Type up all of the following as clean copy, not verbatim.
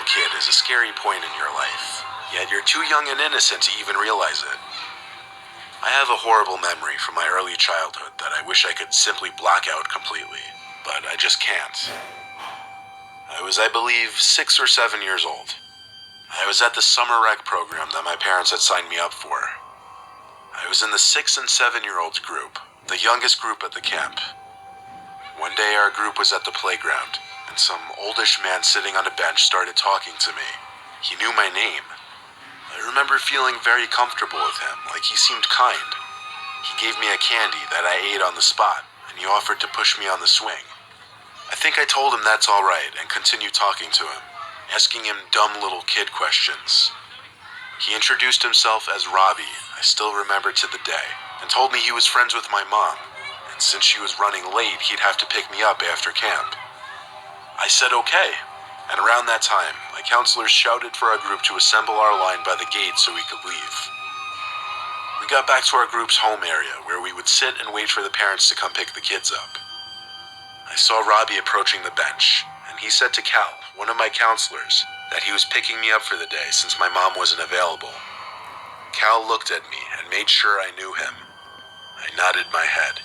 little kid is a scary point in your life, yet you're too young and innocent to even realize it. I have a horrible memory from my early childhood that I wish I could simply block out completely, but I just can't. I was, I believe, 6 or 7 years old. I was at the summer rec program that my parents had signed me up for. I was in the 6 and 7-year-olds group, the youngest group at the camp. One day our group was at the playground, and some oldish man sitting on a bench started talking to me. He knew my name. I remember feeling very comfortable with him, like he seemed kind. He gave me a candy that I ate on the spot, and he offered to push me on the swing. I think I told him that's all right and continued talking to him, asking him dumb little kid questions. He introduced himself as Robbie, I still remember to the day, and told me he was friends with my mom, and since she was running late, he'd have to pick me up after camp. I said okay, and around that time, my counselors shouted for our group to assemble our line by the gate so we could leave. We got back to our group's home area, where we would sit and wait for the parents to come pick the kids up. I saw Robbie approaching the bench, and he said to Cal, one of my counselors, that he was picking me up for the day since my mom wasn't available. Cal looked at me and made sure I knew him. I nodded my head.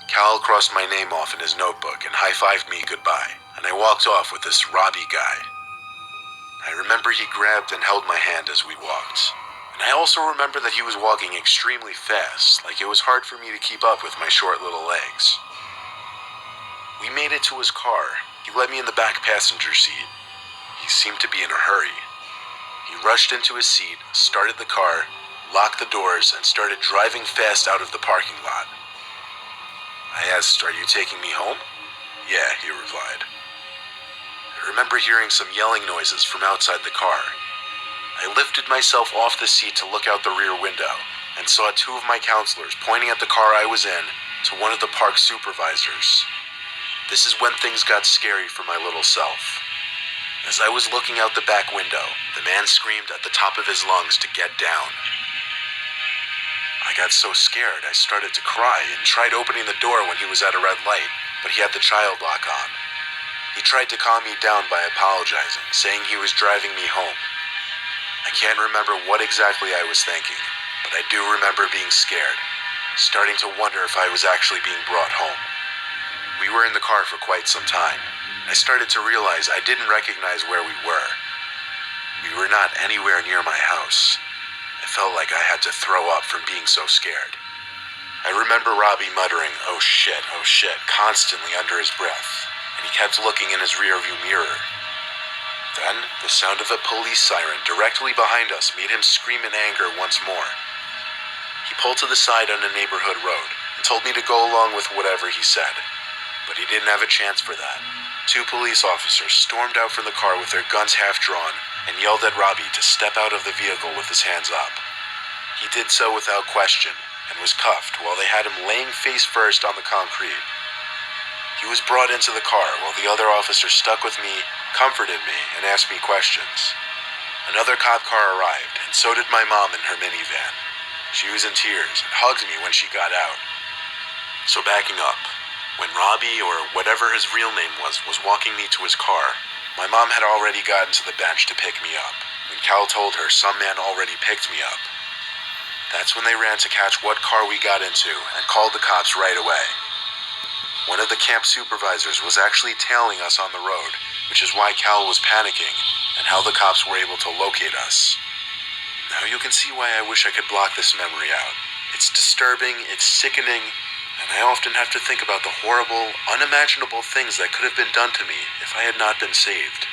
Cal crossed my name off in his notebook and high-fived me goodbye, and I walked off with this Robbie guy. I remember he grabbed and held my hand as we walked, and I also remember that he was walking extremely fast, like it was hard for me to keep up with my short little legs. We made it to his car. He let me in the back passenger seat. He seemed to be in a hurry. He rushed into his seat, started the car, locked the doors, and started driving fast out of the parking lot. I asked, "Are you taking me home?" "Yeah," he replied. I remember hearing some yelling noises from outside the car. I lifted myself off the seat to look out the rear window and saw 2 of my counselors pointing at the car I was in to one of the park supervisors. This is when things got scary for my little self. As I was looking out the back window, the man screamed at the top of his lungs to get down. I got so scared I started to cry and tried opening the door when he was at a red light, but he had the child lock on. He tried to calm me down by apologizing, saying he was driving me home. I can't remember what exactly I was thinking, but I do remember being scared, starting to wonder if I was actually being brought home. We were in the car for quite some time. I started to realize I didn't recognize where we were. We were not anywhere near my house. I felt like I had to throw up from being so scared. I remember Robbie muttering, oh shit," constantly under his breath, and he kept looking in his rearview mirror. Then, the sound of a police siren directly behind us made him scream in anger once more. He pulled to the side on a neighborhood road and told me to go along with whatever he said. But he didn't have a chance for that. 2 police officers stormed out from the car with their guns half drawn and yelled at Robbie to step out of the vehicle with his hands up. He did so without question and was cuffed while they had him laying face first on the concrete. He was brought into the car while the other officer stuck with me, comforted me, and asked me questions. Another cop car arrived, and so did my mom in her minivan. She was in tears and hugged me when she got out. So backing up, when Robbie, or whatever his real name was walking me to his car, my mom had already gotten to the bench to pick me up, and Cal told her some man already picked me up. That's when they ran to catch what car we got into and called the cops right away. One of the camp supervisors was actually tailing us on the road, which is why Cal was panicking and how the cops were able to locate us. Now you can see why I wish I could block this memory out. It's disturbing, it's sickening, and I often have to think about the horrible, unimaginable things that could have been done to me if I had not been saved.